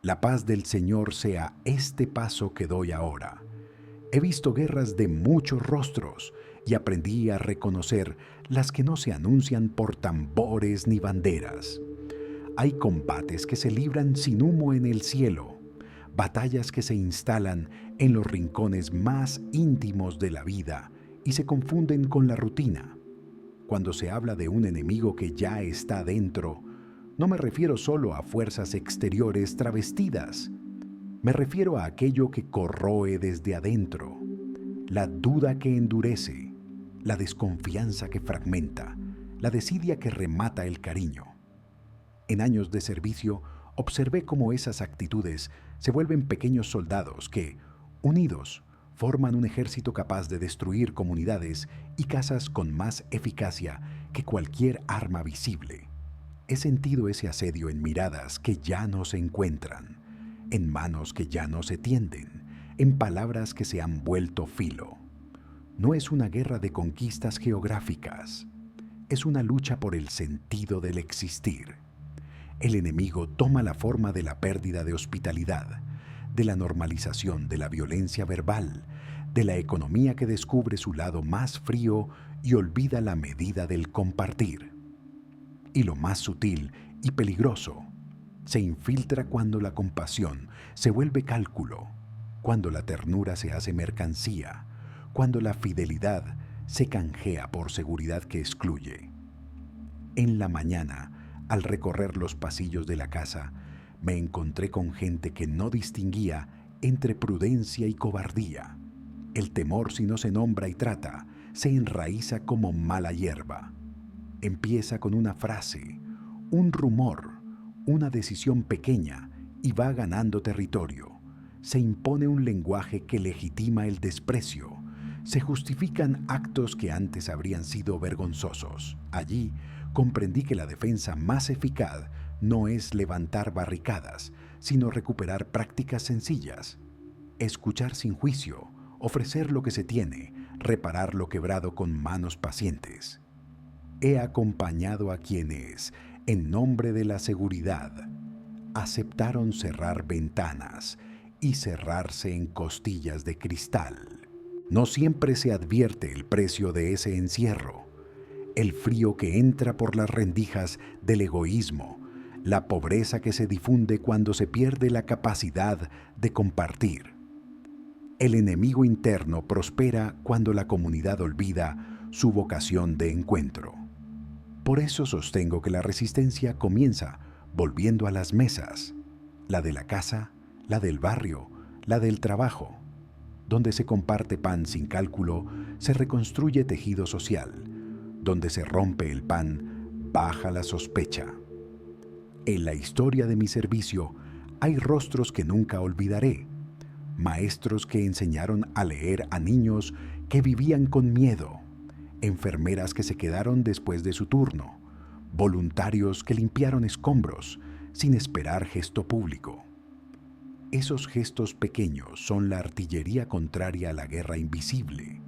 La paz del Señor sea este paso que doy ahora. He visto guerras de muchos rostros y aprendí a reconocer las que no se anuncian por tambores ni banderas. Hay combates que se libran sin humo en el cielo, batallas que se instalan en los rincones más íntimos de la vida y se confunden con la rutina. Cuando se habla de un enemigo que ya está dentro, no me refiero solo a fuerzas exteriores travestidas. Me refiero a aquello que corroe desde adentro, la duda que endurece, la desconfianza que fragmenta, la desidia que remata el cariño. En años de servicio, observé cómo esas actitudes se vuelven pequeños soldados que, unidos, forman un ejército capaz de destruir comunidades y casas con más eficacia que cualquier arma visible. He sentido ese asedio en miradas que ya no se encuentran, en manos que ya no se tienden, en palabras que se han vuelto filo. No es una guerra de conquistas geográficas, es una lucha por el sentido del existir. El enemigo toma la forma de la pérdida de hospitalidad, de la normalización de la violencia verbal, de la economía que descubre su lado más frío y olvida la medida del compartir. Y lo más sutil y peligroso, se infiltra cuando la compasión se vuelve cálculo, cuando la ternura se hace mercancía, cuando la fidelidad se canjea por seguridad que excluye. En la mañana, al recorrer los pasillos de la casa, me encontré con gente que no distinguía entre prudencia y cobardía. El temor, si no se nombra y trata, se enraiza como mala hierba. Empieza con una frase, un rumor, una decisión pequeña y va ganando territorio. Se impone un lenguaje que legitima el desprecio. Se justifican actos que antes habrían sido vergonzosos. Allí comprendí que la defensa más eficaz no es levantar barricadas, sino recuperar prácticas sencillas. Escuchar sin juicio, ofrecer lo que se tiene, reparar lo quebrado con manos pacientes. He acompañado a quienes, en nombre de la seguridad, aceptaron cerrar ventanas y cerrarse en costillas de cristal. No siempre se advierte el precio de ese encierro, el frío que entra por las rendijas del egoísmo, la pobreza que se difunde cuando se pierde la capacidad de compartir. El enemigo interno prospera cuando la comunidad olvida su vocación de encuentro. Por eso sostengo que la resistencia comienza volviendo a las mesas, la de la casa, la del barrio, la del trabajo. Donde se comparte pan sin cálculo, se reconstruye tejido social. Donde se rompe el pan, baja la sospecha. En la historia de mi servicio hay rostros que nunca olvidaré. Maestros que enseñaron a leer a niños que vivían con miedo. Enfermeras que se quedaron después de su turno, voluntarios que limpiaron escombros sin esperar gesto público. Esos gestos pequeños son la artillería contraria a la guerra invisible.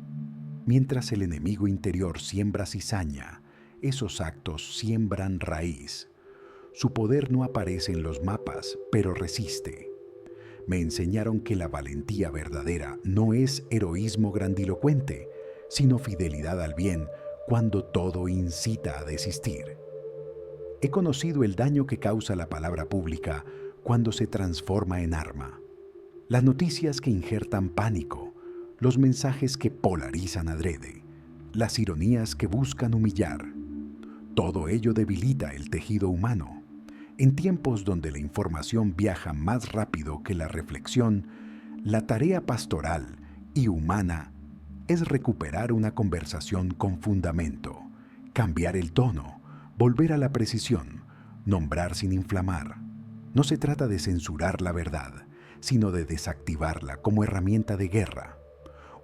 Mientras el enemigo interior siembra cizaña, esos actos siembran raíz. Su poder no aparece en los mapas, pero resiste. Me enseñaron que la valentía verdadera no es heroísmo grandilocuente, sino fidelidad al bien cuando todo incita a desistir. He conocido el daño que causa la palabra pública cuando se transforma en arma. Las noticias que injertan pánico, los mensajes que polarizan adrede, las ironías que buscan humillar. Todo ello debilita el tejido humano. En tiempos donde la información viaja más rápido que la reflexión, la tarea pastoral y humana es recuperar una conversación con fundamento, cambiar el tono, volver a la precisión, nombrar sin inflamar. No se trata de censurar la verdad, sino de desactivarla como herramienta de guerra.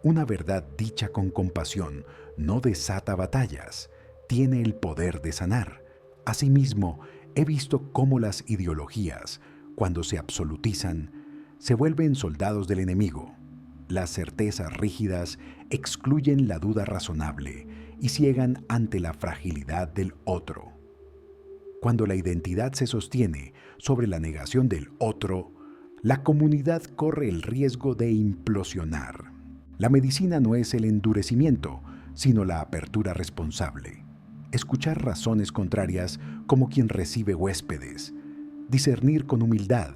Una verdad dicha con compasión no desata batallas, tiene el poder de sanar. Asimismo, he visto cómo las ideologías, cuando se absolutizan, se vuelven soldados del enemigo. Las certezas rígidas excluyen la duda razonable y ciegan ante la fragilidad del otro. Cuando la identidad se sostiene sobre la negación del otro, la comunidad corre el riesgo de implosionar. La medicina no es el endurecimiento, sino la apertura responsable. Escuchar razones contrarias como quien recibe huéspedes. Discernir con humildad.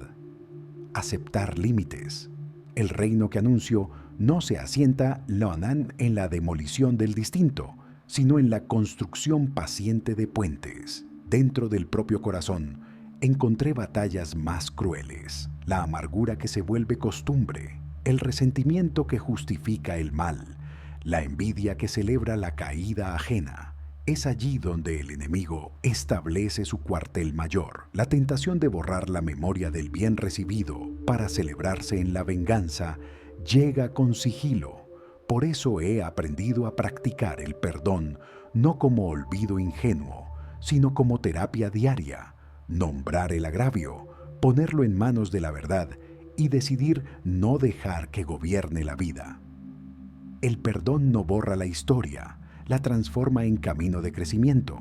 Aceptar límites. El reino que anuncio no se asienta, Lonan, en la demolición del distinto, sino en la construcción paciente de puentes. Dentro del propio corazón, encontré batallas más crueles. La amargura que se vuelve costumbre, el resentimiento que justifica el mal, la envidia que celebra la caída ajena. Es allí donde el enemigo establece su cuartel mayor. La tentación de borrar la memoria del bien recibido para celebrarse en la venganza llega con sigilo. Por eso he aprendido a practicar el perdón no como olvido ingenuo, sino como terapia diaria. Nombrar el agravio, ponerlo en manos de la verdad y decidir no dejar que gobierne la vida. El perdón no borra la historia, la transforma en camino de crecimiento.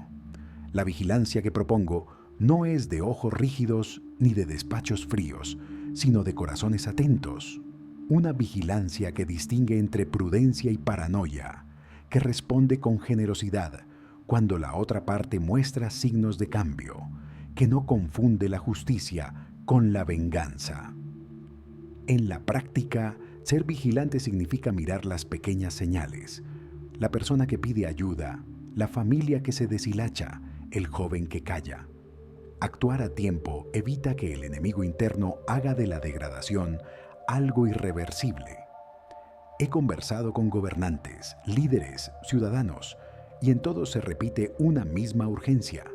La vigilancia que propongo no es de ojos rígidos ni de despachos fríos, sino de corazones atentos. Una vigilancia que distingue entre prudencia y paranoia, que responde con generosidad cuando la otra parte muestra signos de cambio, que no confunde la justicia con la venganza. En la práctica, ser vigilante significa mirar las pequeñas señales. La persona que pide ayuda, la familia que se deshilacha, el joven que calla. Actuar a tiempo evita que el enemigo interno haga de la degradación algo irreversible. He conversado con gobernantes, líderes, ciudadanos, y en todos se repite una misma urgencia: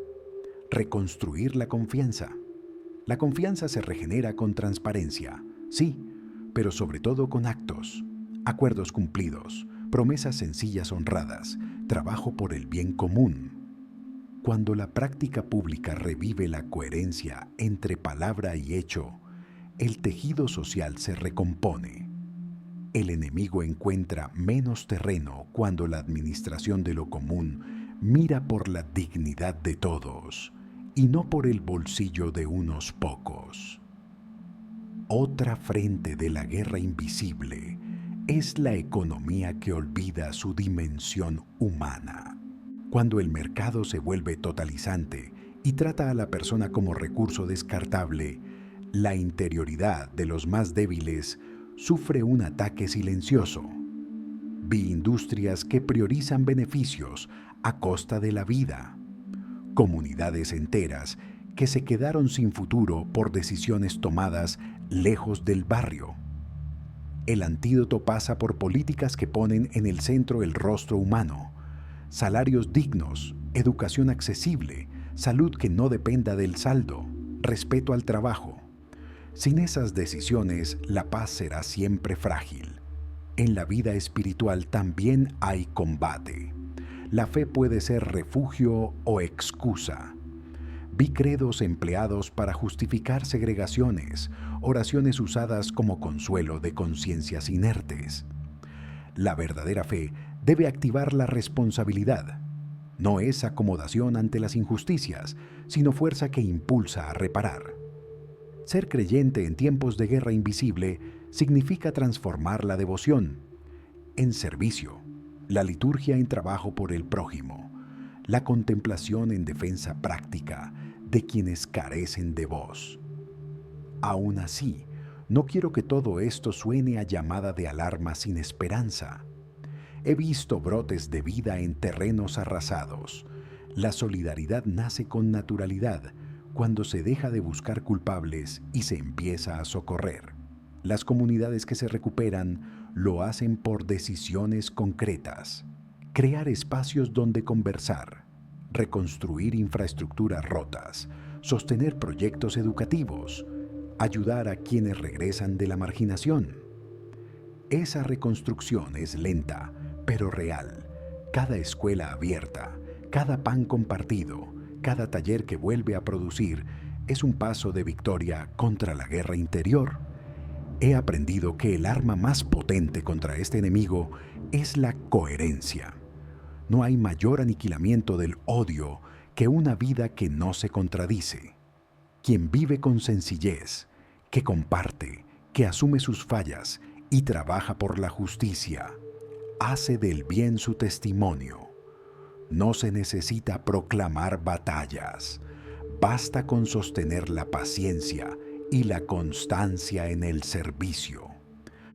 reconstruir la confianza. La confianza se regenera con transparencia, sí, pero sobre todo con actos, acuerdos cumplidos, promesas sencillas honradas, trabajo por el bien común. Cuando la práctica pública revive la coherencia entre palabra y hecho, el tejido social se recompone. El enemigo encuentra menos terreno cuando la administración de lo común mira por la dignidad de todos y no por el bolsillo de unos pocos. Otra frente de la guerra invisible es la economía que olvida su dimensión humana. Cuando el mercado se vuelve totalizante y trata a la persona como recurso descartable, la interioridad de los más débiles sufre un ataque silencioso. Vi industrias que priorizan beneficios a costa de la vida. Comunidades enteras que se quedaron sin futuro por decisiones tomadas lejos del barrio. El antídoto pasa por políticas que ponen en el centro el rostro humano, salarios dignos, educación accesible, salud que no dependa del saldo, respeto al trabajo. Sin esas decisiones, la paz será siempre frágil. En la vida espiritual también hay combate. La fe puede ser refugio o excusa. Vi credos empleados para justificar segregaciones, oraciones usadas como consuelo de conciencias inertes. La verdadera fe debe activar la responsabilidad. No es acomodación ante las injusticias, sino fuerza que impulsa a reparar. Ser creyente en tiempos de guerra invisible significa transformar la devoción en servicio, la liturgia en trabajo por el prójimo, la contemplación en defensa práctica de quienes carecen de voz. Aún así, no quiero que todo esto suene a llamada de alarma sin esperanza. He visto brotes de vida en terrenos arrasados. La solidaridad nace con naturalidad cuando se deja de buscar culpables y se empieza a socorrer. Las comunidades que se recuperan lo hacen por decisiones concretas. Crear espacios donde conversar, reconstruir infraestructuras rotas, sostener proyectos educativos, ayudar a quienes regresan de la marginación. Esa reconstrucción es lenta, pero real. Cada escuela abierta, cada pan compartido, cada taller que vuelve a producir es un paso de victoria contra la guerra interior. He aprendido que el arma más potente contra este enemigo es la coherencia. No hay mayor aniquilamiento del odio que una vida que no se contradice. Quien vive con sencillez, que comparte, que asume sus fallas y trabaja por la justicia. Hace del bien su testimonio. No se necesita proclamar batallas. Basta con sostener la paciencia y la constancia en el servicio.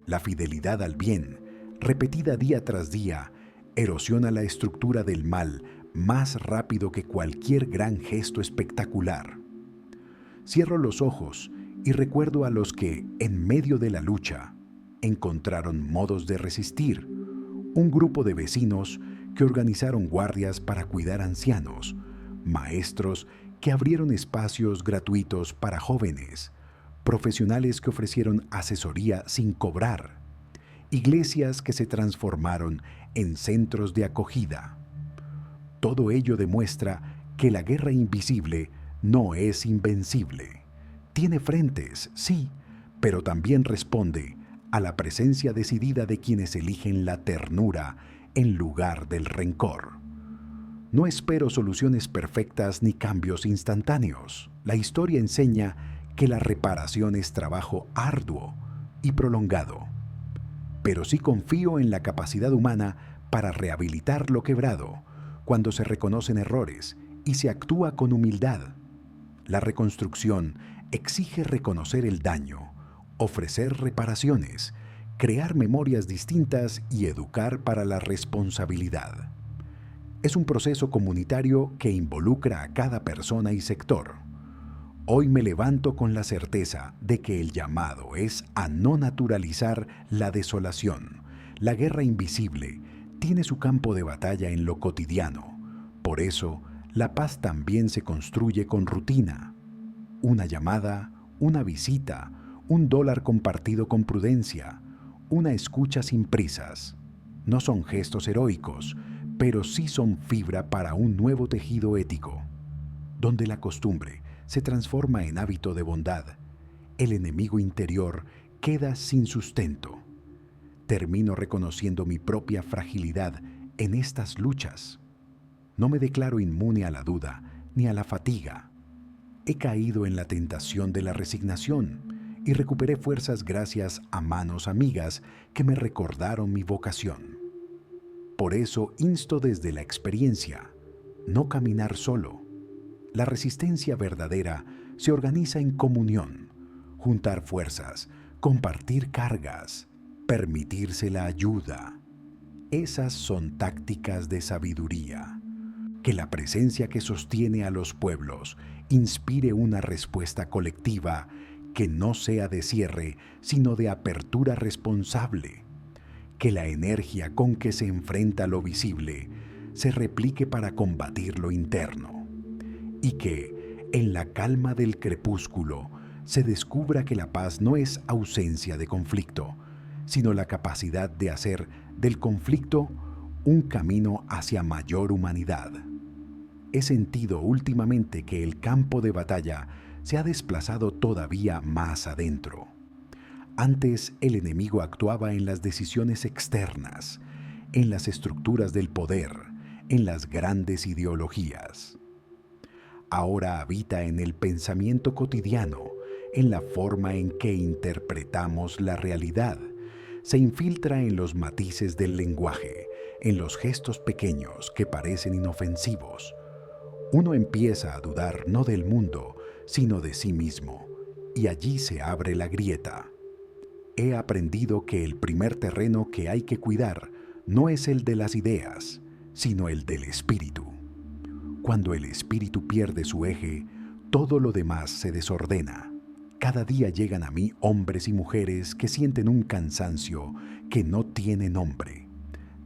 La fidelidad al bien, repetida día tras día, erosiona la estructura del mal más rápido que cualquier gran gesto espectacular. Cierro los ojos y recuerdo a los que, en medio de la lucha, encontraron modos de resistir. Un grupo de vecinos que organizaron guardias para cuidar ancianos, maestros que abrieron espacios gratuitos para jóvenes, profesionales que ofrecieron asesoría sin cobrar, iglesias que se transformaron en centros de acogida. Todo ello demuestra que la guerra invisible no es invencible. Tiene frentes, sí, pero también responde a la presencia decidida de quienes eligen la ternura en lugar del rencor. No espero soluciones perfectas ni cambios instantáneos. La historia enseña que la reparación es trabajo arduo y prolongado. Pero sí confío en la capacidad humana para rehabilitar lo quebrado cuando se reconocen errores y se actúa con humildad. La reconstrucción exige reconocer el daño, ofrecer reparaciones, crear memorias distintas y educar para la responsabilidad. Es un proceso comunitario que involucra a cada persona y sector. Hoy me levanto con la certeza de que el llamado es a no naturalizar la desolación. La guerra invisible tiene su campo de batalla en lo cotidiano. Por eso, la paz también se construye con rutina. Una llamada, una visita, un dólar compartido con prudencia, una escucha sin prisas. No son gestos heroicos, pero sí son fibra para un nuevo tejido ético, donde la costumbre se transforma en hábito de bondad. El enemigo interior queda sin sustento. Termino reconociendo mi propia fragilidad en estas luchas. No me declaro inmune a la duda ni a la fatiga. He caído en la tentación de la resignación y recuperé fuerzas gracias a manos amigas que me recordaron mi vocación. Por eso insto desde la experiencia, no caminar solo. La resistencia verdadera se organiza en comunión, juntar fuerzas, compartir cargas, permitirse la ayuda. Esas son tácticas de sabiduría. Que la presencia que sostiene a los pueblos inspire una respuesta colectiva que no sea de cierre, sino de apertura responsable. Que la energía con que se enfrenta lo visible se replique para combatir lo interno. Y que, en la calma del crepúsculo, se descubra que la paz no es ausencia de conflicto, sino la capacidad de hacer del conflicto un camino hacia mayor humanidad. He sentido últimamente que el campo de batalla se ha desplazado todavía más adentro. Antes el enemigo actuaba en las decisiones externas, en las estructuras del poder, en las grandes ideologías. Ahora habita en el pensamiento cotidiano, en la forma en que interpretamos la realidad. Se infiltra en los matices del lenguaje, en los gestos pequeños que parecen inofensivos. Uno empieza a dudar no del mundo, sino de sí mismo, y allí se abre la grieta. He aprendido que el primer terreno que hay que cuidar no es el de las ideas, sino el del espíritu. Cuando el espíritu pierde su eje, todo lo demás se desordena. Cada día llegan a mí hombres y mujeres que sienten un cansancio que no tiene nombre.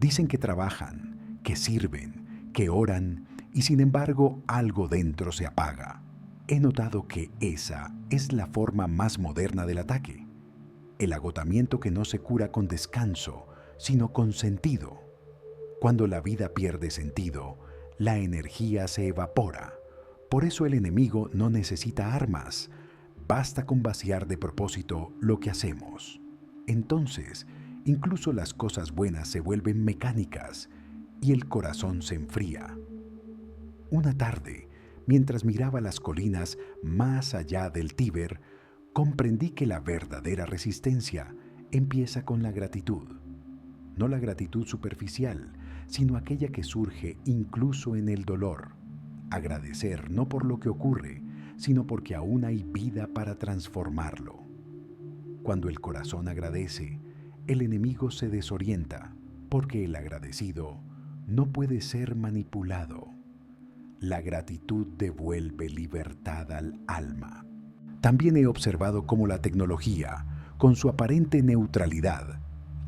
Dicen que trabajan, que sirven, que oran, y sin embargo algo dentro se apaga. He notado que esa es la forma más moderna del ataque. El agotamiento que no se cura con descanso, sino con sentido. Cuando la vida pierde sentido, la energía se evapora. Por eso el enemigo no necesita armas. Basta con vaciar de propósito lo que hacemos. Entonces, incluso las cosas buenas se vuelven mecánicas y el corazón se enfría. Una tarde, mientras miraba las colinas más allá del Tíber, comprendí que la verdadera resistencia empieza con la gratitud. No la gratitud superficial, sino aquella que surge incluso en el dolor. Agradecer no por lo que ocurre, sino porque aún hay vida para transformarlo. Cuando el corazón agradece, el enemigo se desorienta, porque el agradecido no puede ser manipulado. La gratitud devuelve libertad al alma. También he observado cómo la tecnología, con su aparente neutralidad,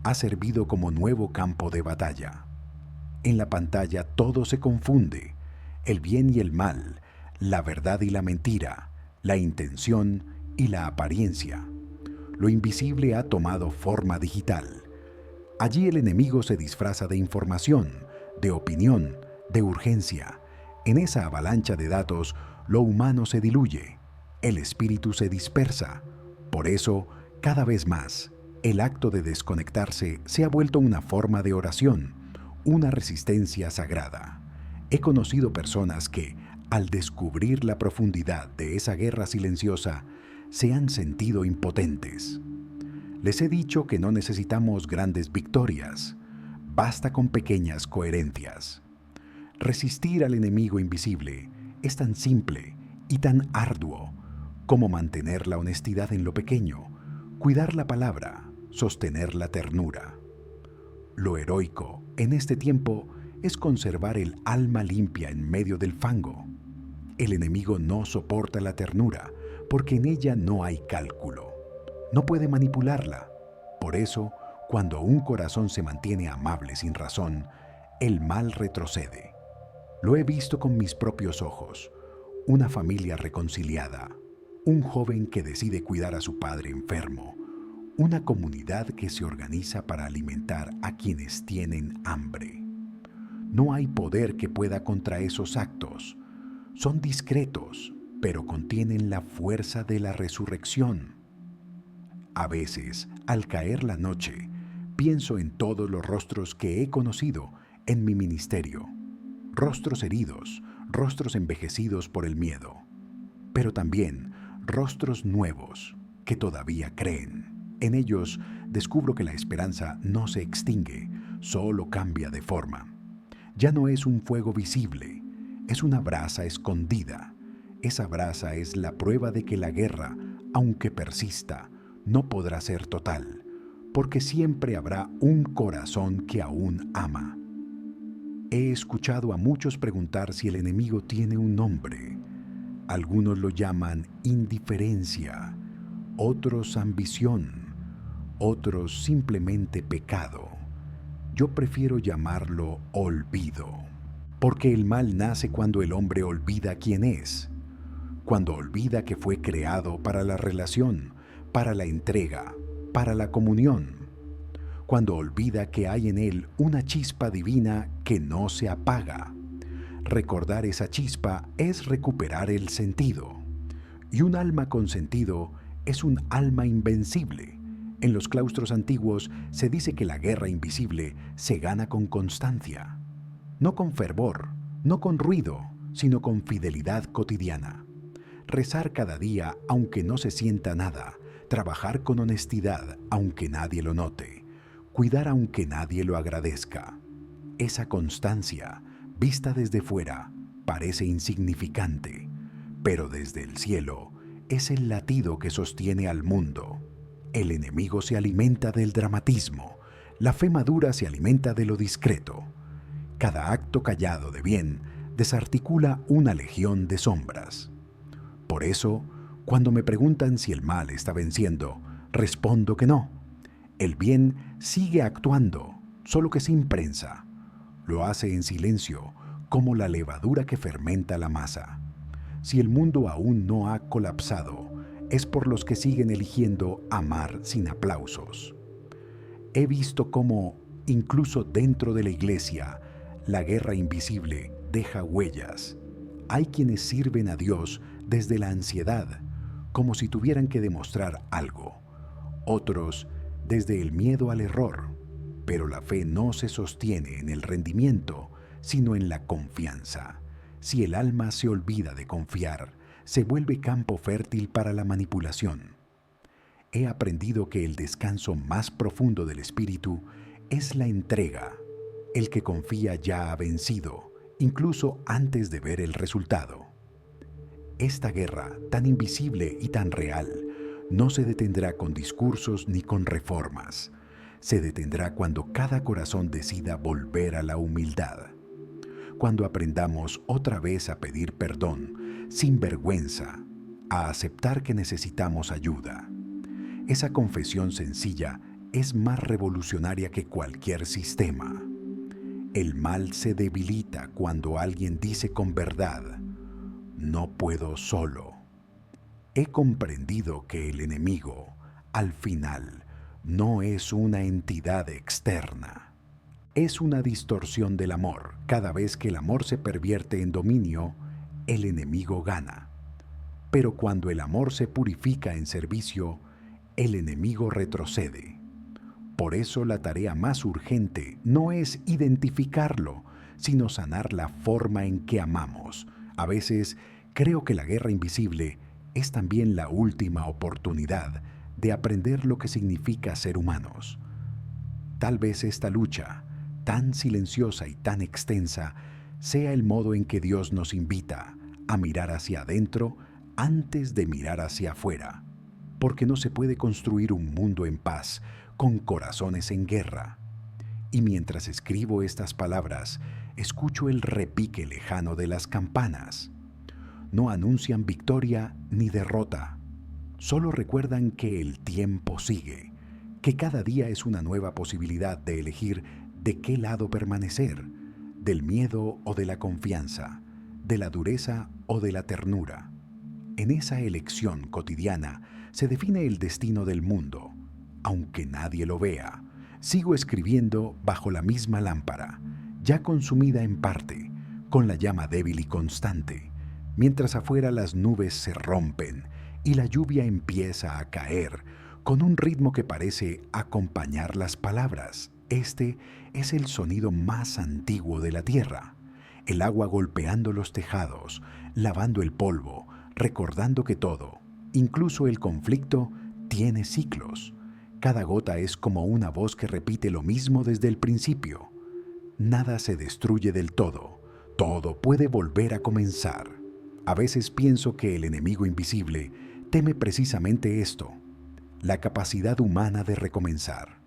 ha servido como nuevo campo de batalla. En la pantalla todo se confunde, el bien y el mal, la verdad y la mentira, la intención y la apariencia. Lo invisible ha tomado forma digital. Allí el enemigo se disfraza de información, de opinión, de urgencia. En esa avalancha de datos, lo humano se diluye, el espíritu se dispersa. Por eso, cada vez más, el acto de desconectarse se ha vuelto una forma de oración, una resistencia sagrada. He conocido personas que, al descubrir la profundidad de esa guerra silenciosa, se han sentido impotentes. Les he dicho que no necesitamos grandes victorias, basta con pequeñas coherencias. Resistir al enemigo invisible es tan simple y tan arduo como mantener la honestidad en lo pequeño, cuidar la palabra, sostener la ternura. Lo heroico en este tiempo es conservar el alma limpia en medio del fango. El enemigo no soporta la ternura porque en ella no hay cálculo. No puede manipularla. Por eso, cuando un corazón se mantiene amable sin razón, el mal retrocede. Lo he visto con mis propios ojos. Una familia reconciliada, un joven que decide cuidar a su padre enfermo, una comunidad que se organiza para alimentar a quienes tienen hambre. No hay poder que pueda contra esos actos. Son discretos, pero contienen la fuerza de la resurrección. A veces, al caer la noche, pienso en todos los rostros que he conocido en mi ministerio. Rostros heridos, rostros envejecidos por el miedo, pero también rostros nuevos que todavía creen. En ellos descubro que la esperanza no se extingue, solo cambia de forma. Ya no es un fuego visible, es una brasa escondida. Esa brasa es la prueba de que la guerra, aunque persista, no podrá ser total, porque siempre habrá un corazón que aún ama. He escuchado a muchos preguntar si el enemigo tiene un nombre. Algunos lo llaman indiferencia, otros ambición, otros simplemente pecado. Yo prefiero llamarlo olvido, porque el mal nace cuando el hombre olvida quién es, cuando olvida que fue creado para la relación, para la entrega, para la comunión, cuando olvida que hay en él una chispa divina que no se apaga. Recordar esa chispa es recuperar el sentido. Y un alma con sentido es un alma invencible. En los claustros antiguos se dice que la guerra invisible se gana con constancia. No con fervor, no con ruido, sino con fidelidad cotidiana. Rezar cada día aunque no se sienta nada. Trabajar con honestidad aunque nadie lo note. Cuidar aunque nadie lo agradezca. Esa constancia, vista desde fuera, parece insignificante, pero desde el cielo es el latido que sostiene al mundo. El enemigo se alimenta del dramatismo, la fe madura se alimenta de lo discreto. Cada acto callado de bien desarticula una legión de sombras. Por eso, cuando me preguntan si el mal está venciendo, respondo que no. El bien sigue actuando, solo que sin prensa. Lo hace en silencio, como la levadura que fermenta la masa. Si el mundo aún no ha colapsado, es por los que siguen eligiendo amar sin aplausos. He visto cómo, incluso dentro de la iglesia, la guerra invisible deja huellas. Hay quienes sirven a Dios desde la ansiedad, como si tuvieran que demostrar algo. Otros, desde el miedo al error. Pero la fe no se sostiene en el rendimiento, sino en la confianza. Si el alma se olvida de confiar, se vuelve campo fértil para la manipulación. he aprendido que el descanso más profundo del espíritu es la entrega. El que confía ya ha vencido, incluso antes de ver el resultado. Esta guerra, tan invisible y tan real, no se detendrá con discursos ni con reformas. Se detendrá cuando cada corazón decida volver a la humildad. Cuando aprendamos otra vez a pedir perdón, sin vergüenza, a aceptar que necesitamos ayuda. Esa confesión sencilla es más revolucionaria que cualquier sistema. El mal se debilita cuando alguien dice con verdad: no puedo solo. He comprendido que el enemigo, al final, no es una entidad externa. Es una distorsión del amor. Cada vez que el amor se pervierte en dominio, el enemigo gana. Pero cuando el amor se purifica en servicio, el enemigo retrocede. Por eso la tarea más urgente no es identificarlo, sino sanar la forma en que amamos. A veces creo que la guerra invisible es también la última oportunidad de aprender lo que significa ser humanos. Tal vez esta lucha, tan silenciosa y tan extensa, sea el modo en que Dios nos invita a mirar hacia adentro antes de mirar hacia afuera, porque no se puede construir un mundo en paz con corazones en guerra. Y mientras escribo estas palabras, escucho el repique lejano de las campanas. No anuncian victoria ni derrota, solo recuerdan que el tiempo sigue, que cada día es una nueva posibilidad de elegir de qué lado permanecer, del miedo o de la confianza, de la dureza o de la ternura. En esa elección cotidiana se define el destino del mundo. Aunque nadie lo vea, sigo escribiendo bajo la misma lámpara, ya consumida en parte, con la llama débil y constante, mientras afuera las nubes se rompen y la lluvia empieza a caer con un ritmo que parece acompañar las palabras. Este es el sonido más antiguo de la tierra, el agua golpeando los tejados, lavando el polvo, recordando que todo, incluso el conflicto, tiene ciclos. Cada gota es como una voz que repite lo mismo desde el principio. Nada se destruye del todo, todo puede volver a comenzar. A veces pienso que el enemigo invisible teme precisamente esto, la capacidad humana de recomenzar.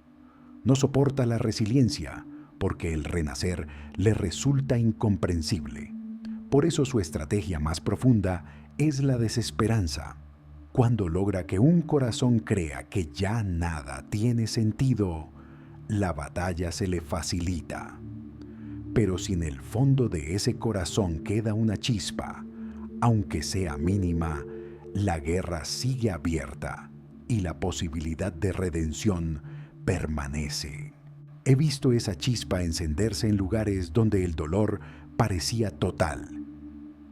No soporta la resiliencia, porque el renacer le resulta incomprensible. Por eso su estrategia más profunda es la desesperanza. Cuando logra que un corazón crea que ya nada tiene sentido, la batalla se le facilita. Pero si en el fondo de ese corazón queda una chispa, aunque sea mínima, la guerra sigue abierta y la posibilidad de redención permanece. He visto esa chispa encenderse en lugares donde el dolor parecía total.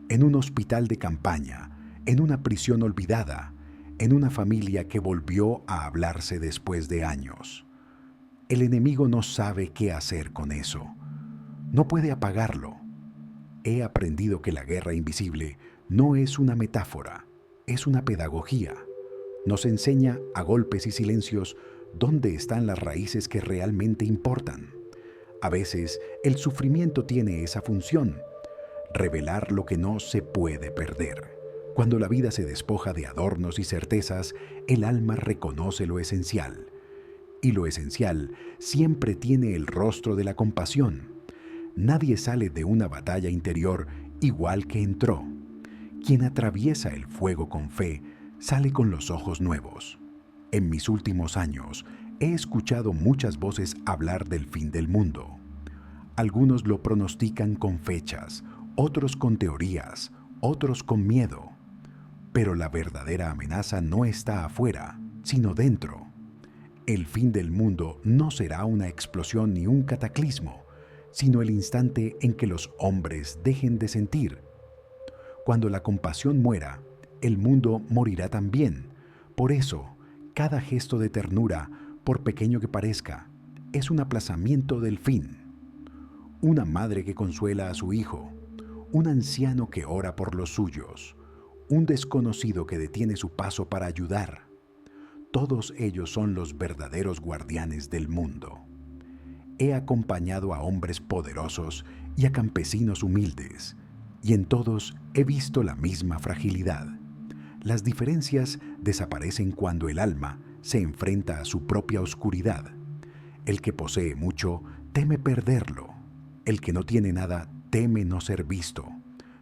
En un hospital de campaña, en una prisión olvidada, en una familia que volvió a hablarse después de años. El enemigo no sabe qué hacer con eso. No puede apagarlo. He aprendido que la guerra invisible no es una metáfora, es una pedagogía. Nos enseña a golpes y silencios dónde están las raíces que realmente importan. A veces el sufrimiento tiene esa función, revelar lo que no se puede perder. Cuando la vida se despoja de adornos y certezas, el alma reconoce lo esencial. Y lo esencial siempre tiene el rostro de la compasión. Nadie sale de una batalla interior igual que entró. Quien atraviesa el fuego con fe sale con los ojos nuevos. En mis últimos años he escuchado muchas voces hablar del fin del mundo. Algunos lo pronostican con fechas, otros con teorías, otros con miedo. Pero la verdadera amenaza no está afuera, sino dentro. El fin del mundo no será una explosión ni un cataclismo, sino el instante en que los hombres dejen de sentir. Cuando la compasión muera, el mundo morirá también. Por eso, cada gesto de ternura, por pequeño que parezca, es un aplazamiento del fin. Una madre que consuela a su hijo, un anciano que ora por los suyos, un desconocido que detiene su paso para ayudar. Todos ellos son los verdaderos guardianes del mundo. He acompañado a hombres poderosos y a campesinos humildes, y en todos he visto la misma fragilidad. Las diferencias desaparecen cuando el alma se enfrenta a su propia oscuridad. El que posee mucho teme perderlo. El que no tiene nada teme no ser visto.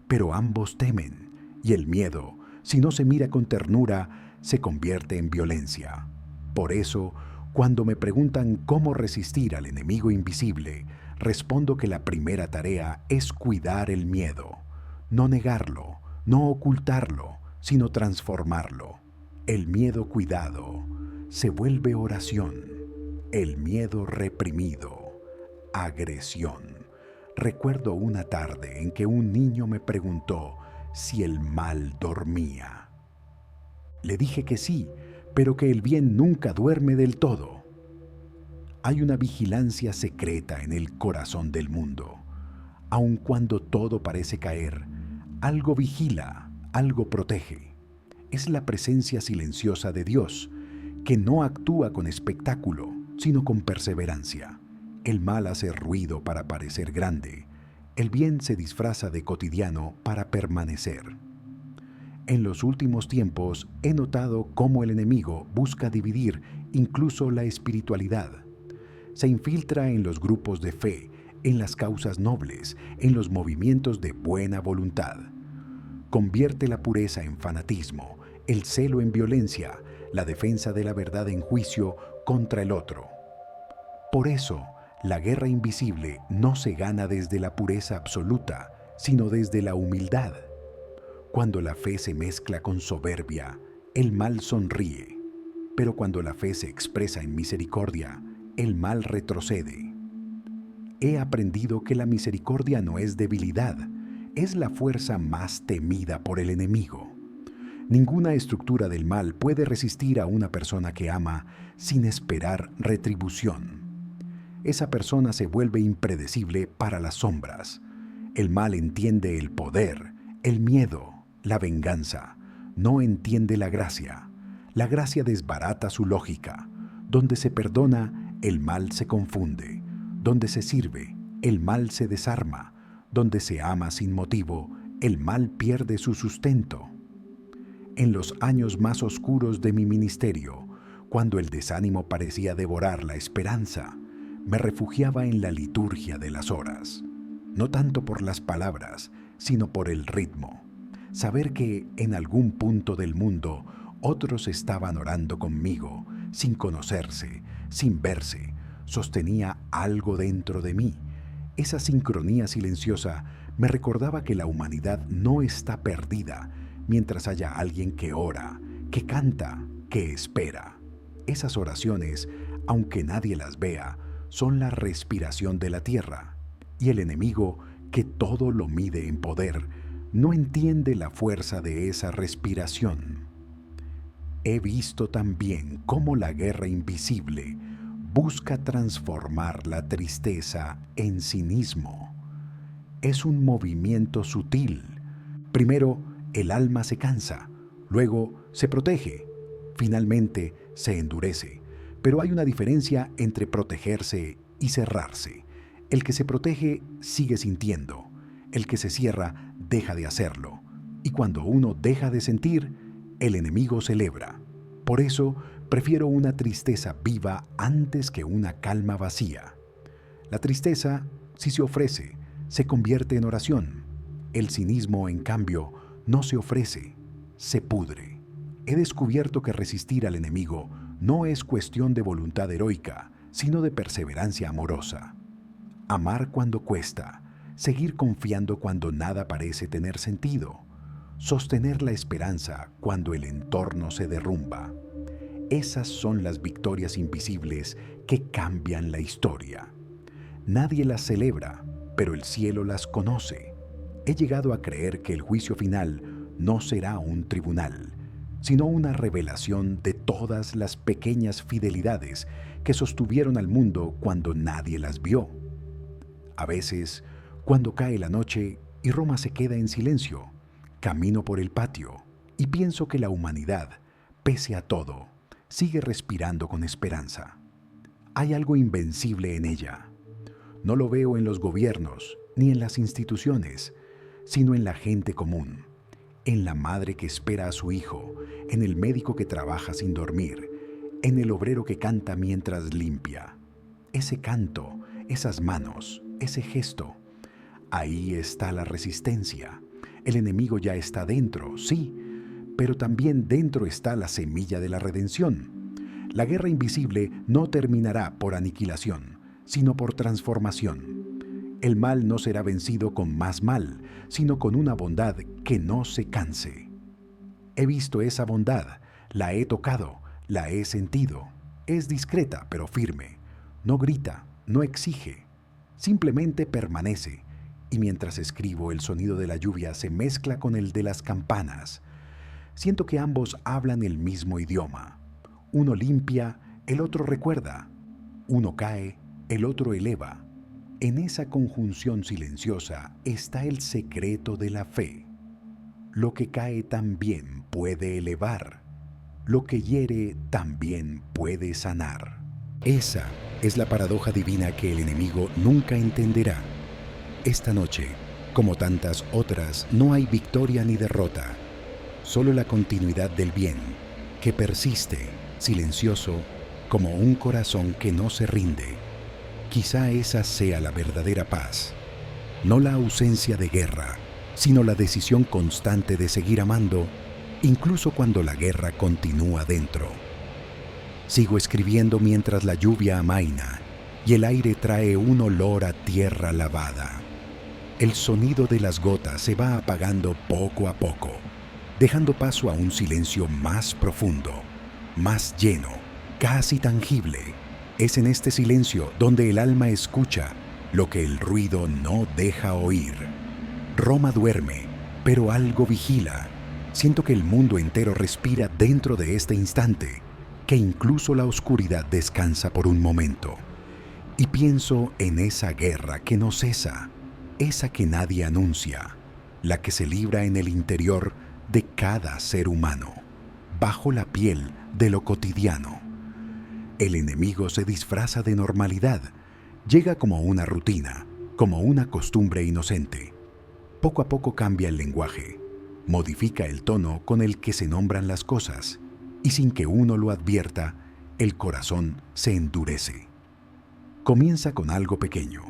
Pero ambos temen, y el miedo, si no se mira con ternura, se convierte en violencia. Por eso, cuando me preguntan cómo resistir al enemigo invisible, respondo que la primera tarea es cuidar el miedo. No negarlo, no ocultarlo, sino transformarlo. El miedo cuidado se vuelve oración. El miedo reprimido, agresión. Recuerdo una tarde en que un niño me preguntó si el mal dormía. Le dije que sí, pero que el bien nunca duerme del todo. Hay una vigilancia secreta en el corazón del mundo. Aun cuando todo parece caer, algo vigila, algo protege. Es la presencia silenciosa de Dios, que no actúa con espectáculo, sino con perseverancia. El mal hace ruido para parecer grande. El bien se disfraza de cotidiano para permanecer. En los últimos tiempos he notado cómo el enemigo busca dividir incluso la espiritualidad. Se infiltra en los grupos de fe, en las causas nobles, en los movimientos de buena voluntad. Convierte la pureza en fanatismo, el celo en violencia, la defensa de la verdad en juicio contra el otro. Por eso, la guerra invisible no se gana desde la pureza absoluta, sino desde la humildad. Cuando la fe se mezcla con soberbia, el mal sonríe. Pero cuando la fe se expresa en misericordia, el mal retrocede. He aprendido que la misericordia no es debilidad, es la fuerza más temida por el enemigo. Ninguna estructura del mal puede resistir a una persona que ama sin esperar retribución. Esa persona se vuelve impredecible para las sombras. El mal entiende el poder, el miedo, la venganza. No entiende la gracia. La gracia desbarata su lógica. Donde se perdona, el mal se confunde. Donde se sirve, el mal se desarma. Donde se ama sin motivo, el mal pierde su sustento. En los años más oscuros de mi ministerio, cuando el desánimo parecía devorar la esperanza, me refugiaba en la liturgia de las horas, no tanto por las palabras, sino por el ritmo. Saber que en algún punto del mundo otros estaban orando conmigo, sin conocerse, sin verse, sostenía algo dentro de mí. Esa sincronía silenciosa me recordaba que la humanidad no está perdida mientras haya alguien que ora, que canta, que espera. Esas oraciones, aunque nadie las vea, son la respiración de la tierra, y el enemigo, que todo lo mide en poder, no entiende la fuerza de esa respiración. He visto también cómo la guerra invisible busca transformar la tristeza en cinismo. Es un movimiento sutil. Primero, el alma se cansa, luego se protege, finalmente se endurece. Pero hay una diferencia entre protegerse y cerrarse. El que se protege sigue sintiendo. El que se cierra deja de hacerlo. Y cuando uno deja de sentir, el enemigo celebra. Por eso, prefiero una tristeza viva antes que una calma vacía. La tristeza, si se ofrece, se convierte en oración. El cinismo, en cambio, no se ofrece, se pudre. He descubierto que resistir al enemigo no es cuestión de voluntad heroica, sino de perseverancia amorosa. Amar cuando cuesta, seguir confiando cuando nada parece tener sentido, sostener la esperanza cuando el entorno se derrumba. Esas son las victorias invisibles que cambian la historia. Nadie las celebra, pero el cielo las conoce. He llegado a creer que el juicio final no será un tribunal, sino una revelación de todas las pequeñas fidelidades que sostuvieron al mundo cuando nadie las vio. A veces, cuando cae la noche y Roma se queda en silencio, camino por el patio y pienso que la humanidad, pese a todo, sigue respirando con esperanza. Hay algo invencible en ella. No lo veo en los gobiernos ni en las instituciones, sino en la gente común, en la madre que espera a su hijo, en el médico que trabaja sin dormir, en el obrero que canta mientras limpia. Ese canto, esas manos, ese gesto, ahí está la resistencia. El enemigo ya está dentro, sí, pero también dentro está la semilla de la redención. La guerra invisible no terminará por aniquilación, sino por transformación. El mal no será vencido con más mal, sino con una bondad que no se canse. He visto esa bondad, la he tocado, la he sentido. Es discreta pero firme. No grita, no exige. Simplemente permanece. Y mientras escribo, el sonido de la lluvia se mezcla con el de las campanas. Siento que ambos hablan el mismo idioma. Uno limpia, el otro recuerda. Uno cae, el otro eleva. En esa conjunción silenciosa está el secreto de la fe. Lo que cae también puede elevar. Lo que hiere también puede sanar. Esa es la paradoja divina que el enemigo nunca entenderá. Esta noche, como tantas otras, no hay victoria ni derrota, solo la continuidad del bien, que persiste, silencioso, como un corazón que no se rinde. Quizá esa sea la verdadera paz, no la ausencia de guerra, sino la decisión constante de seguir amando, incluso cuando la guerra continúa dentro. Sigo escribiendo mientras la lluvia amaina y el aire trae un olor a tierra lavada. El sonido de las gotas se va apagando poco a poco, dejando paso a un silencio más profundo, más lleno, casi tangible. Es en este silencio donde el alma escucha lo que el ruido no deja oír. Roma duerme, pero algo vigila. Siento que el mundo entero respira dentro de este instante, que incluso la oscuridad descansa por un momento. Y pienso en esa guerra que no cesa, esa que nadie anuncia, la que se libra en el interior de cada ser humano, bajo la piel de lo cotidiano. El enemigo se disfraza de normalidad, llega como una rutina, como una costumbre inocente. Poco a poco cambia el lenguaje, modifica el tono con el que se nombran las cosas, y sin que uno lo advierta, el corazón se endurece. Comienza con algo pequeño,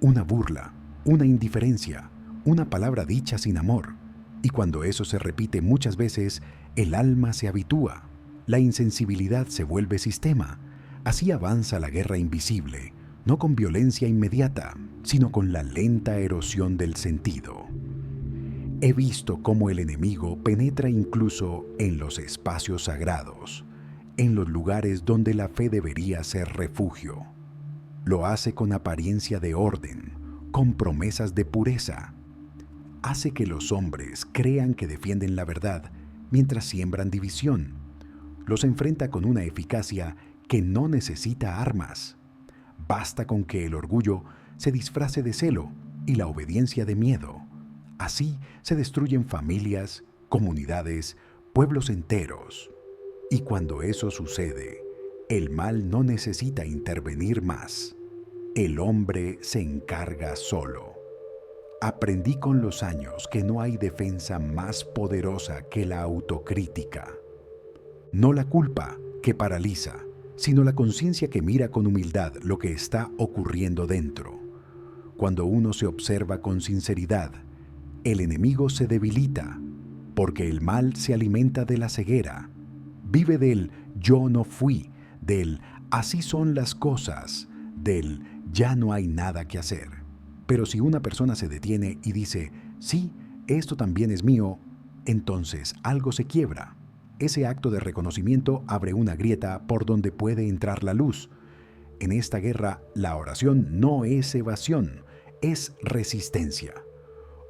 una burla, una indiferencia, una palabra dicha sin amor, y cuando eso se repite muchas veces, el alma se habitúa. La insensibilidad se vuelve sistema. Así avanza la guerra invisible, no con violencia inmediata, sino con la lenta erosión del sentido. He visto cómo el enemigo penetra incluso en los espacios sagrados, en los lugares donde la fe debería ser refugio. Lo hace con apariencia de orden, con promesas de pureza. Hace que los hombres crean que defienden la verdad mientras siembran división. Los enfrenta con una eficacia que no necesita armas. Basta con que el orgullo se disfrace de celo y la obediencia de miedo. Así se destruyen familias, comunidades, pueblos enteros. Y cuando eso sucede, el mal no necesita intervenir más. El hombre se encarga solo. Aprendí con los años que no hay defensa más poderosa que la autocrítica. No la culpa, que paraliza, sino la conciencia que mira con humildad lo que está ocurriendo dentro. Cuando uno se observa con sinceridad, el enemigo se debilita, porque el mal se alimenta de la ceguera. Vive del yo no fui, del así son las cosas, del ya no hay nada que hacer. Pero si una persona se detiene y dice, sí, esto también es mío, entonces algo se quiebra. Ese acto de reconocimiento abre una grieta por donde puede entrar la luz. En esta guerra, la oración no es evasión, es resistencia.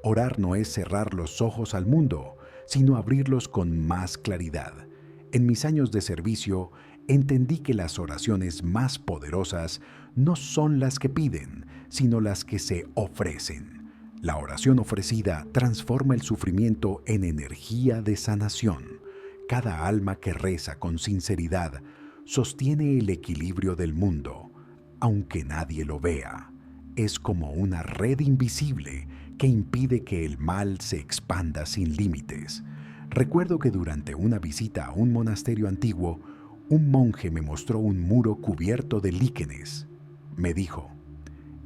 Orar no es cerrar los ojos al mundo, sino abrirlos con más claridad. En mis años de servicio, entendí que las oraciones más poderosas no son las que piden, sino las que se ofrecen. La oración ofrecida transforma el sufrimiento en energía de sanación. Cada alma que reza con sinceridad sostiene el equilibrio del mundo, aunque nadie lo vea. Es como una red invisible que impide que el mal se expanda sin límites. Recuerdo que durante una visita a un monasterio antiguo, un monje me mostró un muro cubierto de líquenes. Me dijo: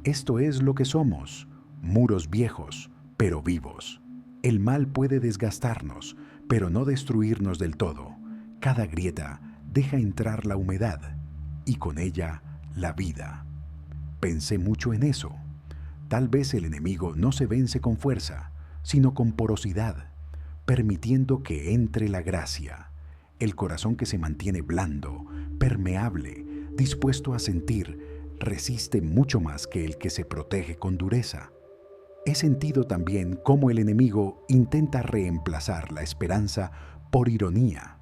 esto es lo que somos, muros viejos, pero vivos. El mal puede desgastarnos, pero no destruirnos del todo. Cada grieta deja entrar la humedad y con ella la vida. Pensé mucho en eso. Tal vez el enemigo no se vence con fuerza, sino con porosidad, permitiendo que entre la gracia. El corazón que se mantiene blando, permeable, dispuesto a sentir, resiste mucho más que el que se protege con dureza. He sentido también cómo el enemigo intenta reemplazar la esperanza por ironía.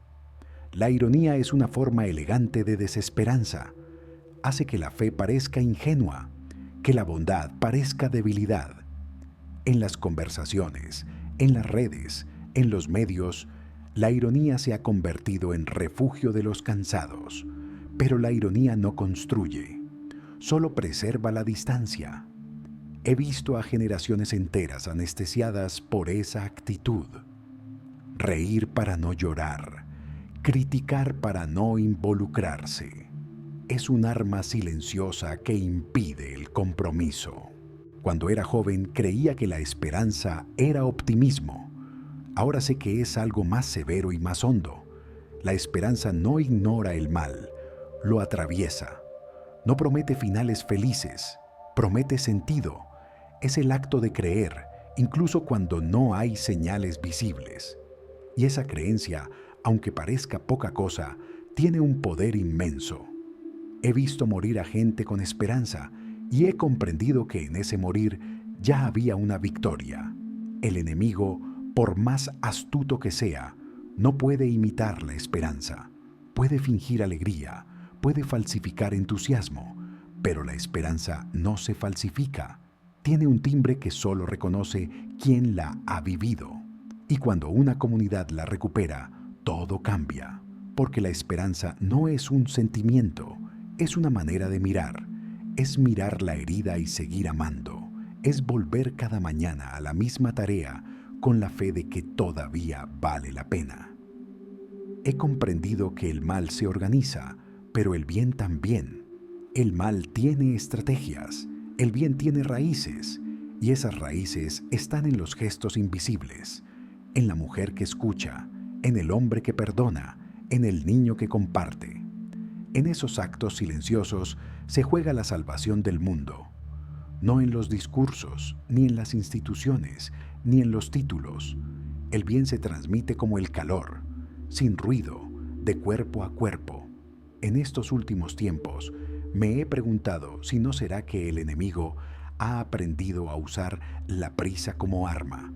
La ironía es una forma elegante de desesperanza. Hace que la fe parezca ingenua, que la bondad parezca debilidad. En las conversaciones, en las redes, en los medios, la ironía se ha convertido en refugio de los cansados. Pero la ironía no construye, solo preserva la distancia. He visto a generaciones enteras anestesiadas por esa actitud. Reír para no llorar, criticar para no involucrarse. Es un arma silenciosa que impide el compromiso. Cuando era joven creía que la esperanza era optimismo. Ahora sé que es algo más severo y más hondo. La esperanza no ignora el mal, lo atraviesa. No promete finales felices, promete sentido. Es el acto de creer, incluso cuando no hay señales visibles. Y esa creencia, aunque parezca poca cosa, tiene un poder inmenso. He visto morir a gente con esperanza y he comprendido que en ese morir ya había una victoria. El enemigo, por más astuto que sea, no puede imitar la esperanza. Puede fingir alegría, puede falsificar entusiasmo, pero la esperanza no se falsifica. Tiene un timbre que solo reconoce quien la ha vivido. Y cuando una comunidad la recupera, todo cambia, porque la esperanza no es un sentimiento, es una manera de mirar. Es mirar la herida y seguir amando. Es volver cada mañana a la misma tarea con la fe de que todavía vale la pena. He comprendido que el mal se organiza, pero el bien también. El mal tiene estrategias, el bien tiene raíces, y esas raíces están en los gestos invisibles, en la mujer que escucha, en el hombre que perdona, en el niño que comparte. En esos actos silenciosos se juega la salvación del mundo, no en los discursos, ni en las instituciones, ni en los títulos. El bien se transmite como el calor, sin ruido, de cuerpo a cuerpo. En estos últimos tiempos, me he preguntado si no será que el enemigo ha aprendido a usar la prisa como arma.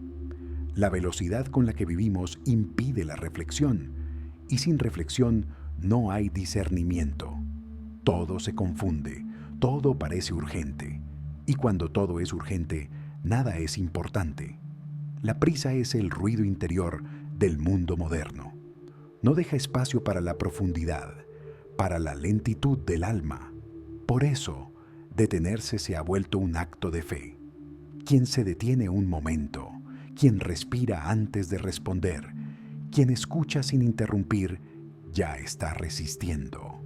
La velocidad con la que vivimos impide la reflexión, y sin reflexión no hay discernimiento. Todo se confunde, todo parece urgente, y cuando todo es urgente, nada es importante. La prisa es el ruido interior del mundo moderno. No deja espacio para la profundidad, para la lentitud del alma. Por eso, detenerse se ha vuelto un acto de fe. Quien se detiene un momento, quien respira antes de responder, quien escucha sin interrumpir, ya está resistiendo.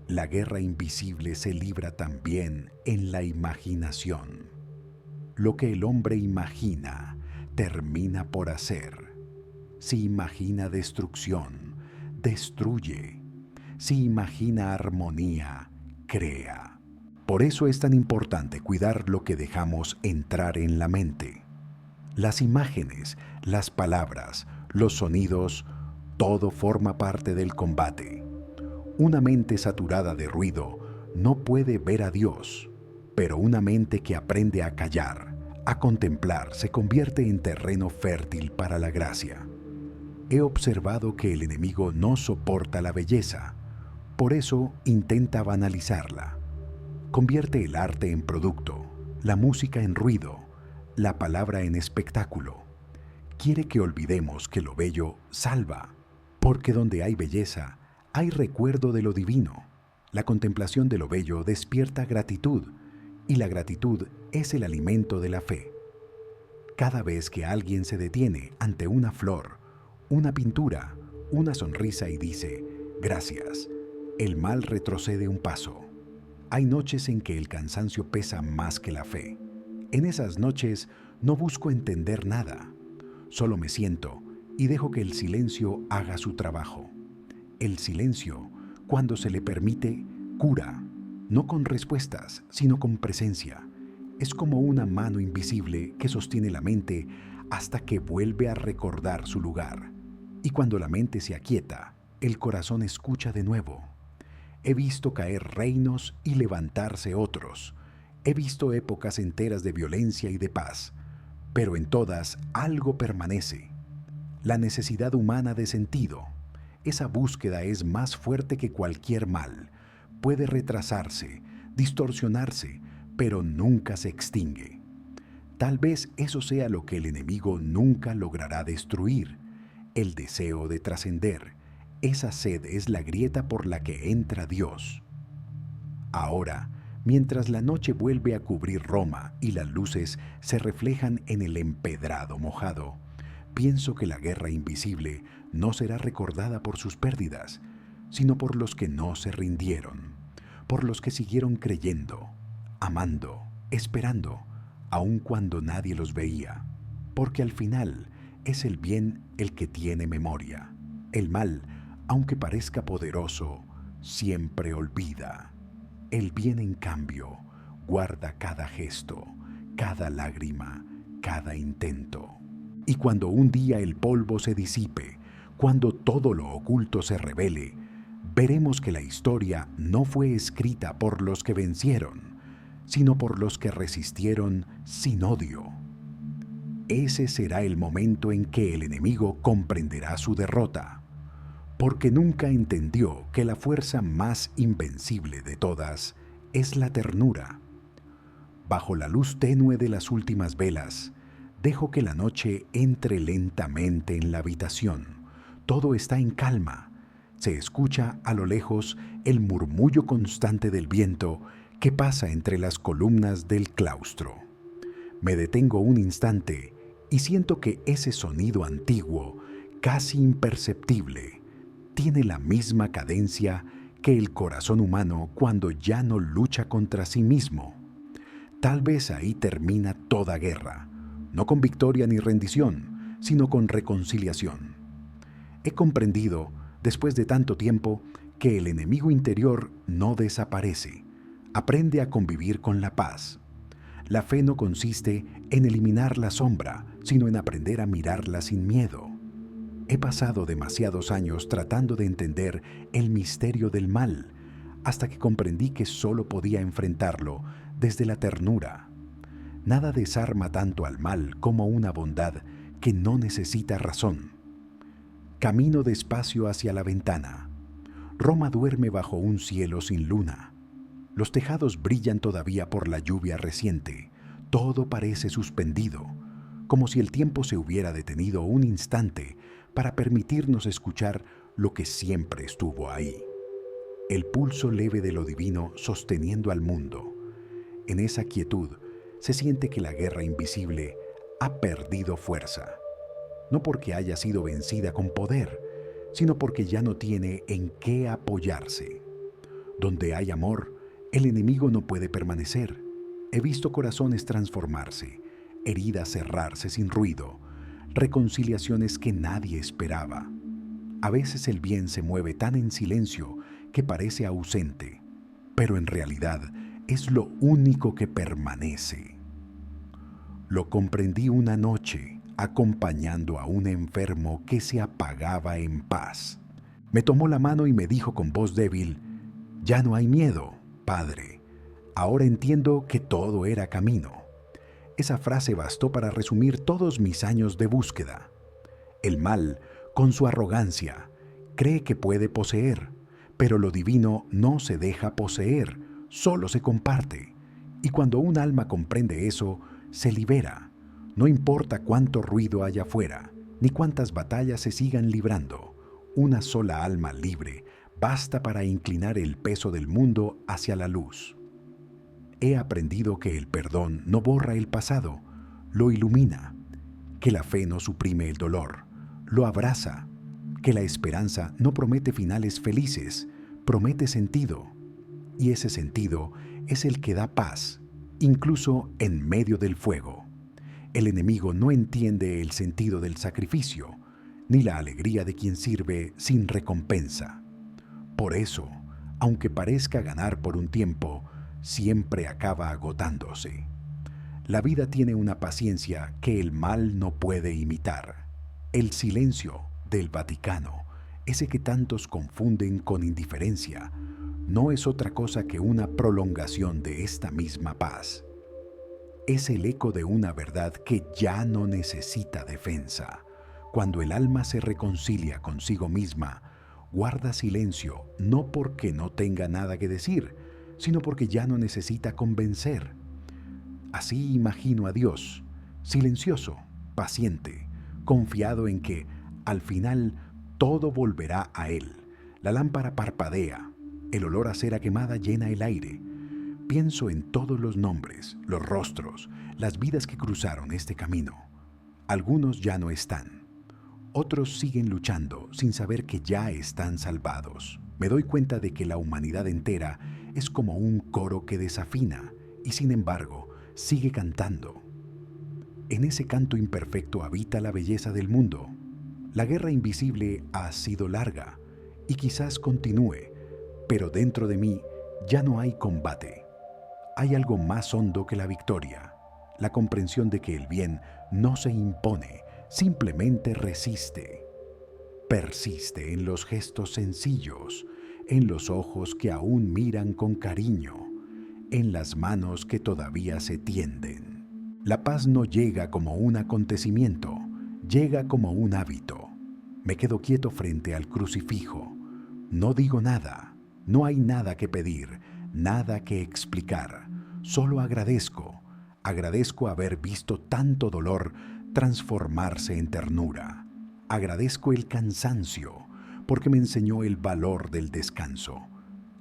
La guerra invisible se libra también en la imaginación. Lo que el hombre imagina, termina por hacer. Si imagina destrucción, destruye. Si imagina armonía, crea. Por eso es tan importante cuidar lo que dejamos entrar en la mente. Las imágenes, las palabras, los sonidos, todo forma parte del combate. Una mente saturada de ruido no puede ver a Dios, pero una mente que aprende a callar, a contemplar, se convierte en terreno fértil para la gracia. He observado que el enemigo no soporta la belleza, por eso intenta banalizarla. Convierte el arte en producto, la música en ruido, la palabra en espectáculo. Quiere que olvidemos que lo bello salva. Porque donde hay belleza, hay recuerdo de lo divino. La contemplación de lo bello despierta gratitud, y la gratitud es el alimento de la fe. Cada vez que alguien se detiene ante una flor, una pintura, una sonrisa y dice, gracias, el mal retrocede un paso. Hay noches en que el cansancio pesa más que la fe. En esas noches no busco entender nada, solo me siento y dejo que el silencio haga su trabajo. El silencio, cuando se le permite, cura, no con respuestas, sino con presencia. Es como una mano invisible que sostiene la mente hasta que vuelve a recordar su lugar. Y cuando la mente se aquieta, el corazón escucha de nuevo. He visto caer reinos y levantarse otros. He visto épocas enteras de violencia y de paz, pero en todas algo permanece. La necesidad humana de sentido. Esa búsqueda es más fuerte que cualquier mal. Puede retrasarse, distorsionarse, pero nunca se extingue. Tal vez eso sea lo que el enemigo nunca logrará destruir, el deseo de trascender. Esa sed es la grieta por la que entra Dios. Ahora, mientras la noche vuelve a cubrir Roma y las luces se reflejan en el empedrado mojado, pienso que la guerra invisible no será recordada por sus pérdidas, sino por los que no se rindieron, por los que siguieron creyendo, amando, esperando, aun cuando nadie los veía, porque al final es el bien el que tiene memoria. El mal, aunque parezca poderoso, siempre olvida. El bien, en cambio, guarda cada gesto, cada lágrima, cada intento. Y cuando un día el polvo se disipe, cuando todo lo oculto se revele, veremos que la historia no fue escrita por los que vencieron, sino por los que resistieron sin odio. Ese será el momento en que el enemigo comprenderá su derrota, porque nunca entendió que la fuerza más invencible de todas es la ternura. Bajo la luz tenue de las últimas velas, dejo que la noche entre lentamente en la habitación. Todo está en calma. Se escucha a lo lejos el murmullo constante del viento que pasa entre las columnas del claustro. Me detengo un instante y siento que ese sonido antiguo, casi imperceptible, tiene la misma cadencia que el corazón humano cuando ya no lucha contra sí mismo. Tal vez ahí termina toda guerra, no con victoria ni rendición, sino con reconciliación. He comprendido, después de tanto tiempo, que el enemigo interior no desaparece, aprende a convivir con la paz. La fe no consiste en eliminar la sombra, sino en aprender a mirarla sin miedo. He pasado demasiados años tratando de entender el misterio del mal, hasta que comprendí que solo podía enfrentarlo desde la ternura. Nada desarma tanto al mal como una bondad que no necesita razón. Camino despacio hacia la ventana. Roma duerme bajo un cielo sin luna. Los tejados brillan todavía por la lluvia reciente. Todo parece suspendido, como si el tiempo se hubiera detenido un instante para permitirnos escuchar lo que siempre estuvo ahí. El pulso leve de lo divino sosteniendo al mundo. En esa quietud se siente que la guerra invisible ha perdido fuerza. No porque haya sido vencida con poder, sino porque ya no tiene en qué apoyarse. Donde hay amor, el enemigo no puede permanecer. He visto corazones transformarse, heridas cerrarse sin ruido, reconciliaciones que nadie esperaba. A veces el bien se mueve tan en silencio que parece ausente, pero en realidad es lo único que permanece. Lo comprendí una noche acompañando a un enfermo que se apagaba en paz. Me tomó la mano y me dijo con voz débil: «Ya no hay miedo, Padre. Ahora entiendo que todo era camino». Esa frase bastó para resumir todos mis años de búsqueda. El mal, con su arrogancia, cree que puede poseer, pero lo divino no se deja poseer, solo se comparte. Y cuando un alma comprende eso, se libera. No importa cuánto ruido haya afuera, ni cuántas batallas se sigan librando. Una sola alma libre basta para inclinar el peso del mundo hacia la luz. He aprendido que el perdón no borra el pasado, lo ilumina, que la fe no suprime el dolor, lo abraza, que la esperanza no promete finales felices, promete sentido, y ese sentido es el que da paz, incluso en medio del fuego. El enemigo no entiende el sentido del sacrificio, ni la alegría de quien sirve sin recompensa. Por eso, aunque parezca ganar por un tiempo, siempre acaba agotándose. La vida tiene una paciencia que el mal no puede imitar. El silencio del Vaticano, ese que tantos confunden con indiferencia, no es otra cosa que una prolongación de esta misma paz. Es el eco de una verdad que ya no necesita defensa. Cuando el alma se reconcilia consigo misma, guarda silencio no porque no tenga nada que decir, sino porque ya no necesita convencer. Así imagino a Dios, silencioso, paciente, confiado en que, al final, todo volverá a Él. La lámpara parpadea, el olor a cera quemada llena el aire. Pienso en todos los nombres, los rostros, las vidas que cruzaron este camino. Algunos ya no están. Otros siguen luchando sin saber que ya están salvados. Me doy cuenta de que la humanidad entera es como un coro que desafina y, sin embargo, sigue cantando. En ese canto imperfecto habita la belleza del mundo. La guerra invisible ha sido larga y quizás continúe, pero dentro de mí ya no hay combate. Hay algo más hondo que la victoria, la comprensión de que el bien no se impone, simplemente resiste. Persiste en los gestos sencillos, en los ojos que aún miran con cariño, en las manos que todavía se tienden. La paz no llega como un acontecimiento, llega como un hábito. Me quedo quieto frente al crucifijo. No digo nada, no hay nada que pedir, nada que explicar. Solo agradezco haber visto tanto dolor transformarse en ternura. Agradezco el cansancio, porque me enseñó el valor del descanso.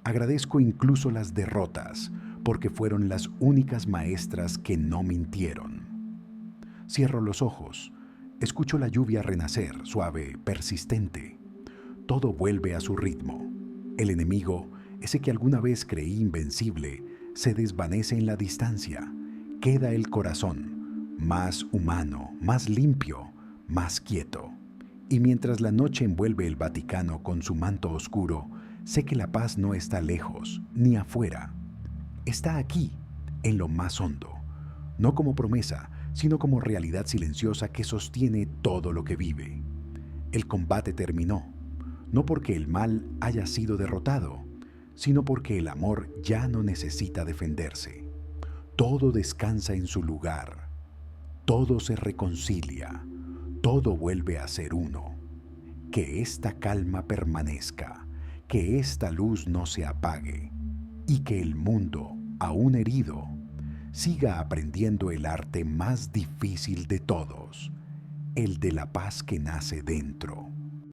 Agradezco incluso las derrotas, porque fueron las únicas maestras que no mintieron. Cierro los ojos, escucho la lluvia renacer, suave, persistente. Todo vuelve a su ritmo. El enemigo, ese que alguna vez creí invencible, se desvanece en la distancia. Queda el corazón, más humano, más limpio, más quieto. Y mientras la noche envuelve el Vaticano con su manto oscuro, sé que la paz no está lejos, ni afuera. Está aquí, en lo más hondo, no como promesa, sino como realidad silenciosa que sostiene todo lo que vive. El combate terminó, no porque el mal haya sido derrotado, sino porque el amor ya no necesita defenderse. Todo descansa en su lugar, todo se reconcilia, todo vuelve a ser uno. Que esta calma permanezca, que esta luz no se apague y que el mundo, aún herido, siga aprendiendo el arte más difícil de todos, el de la paz que nace dentro.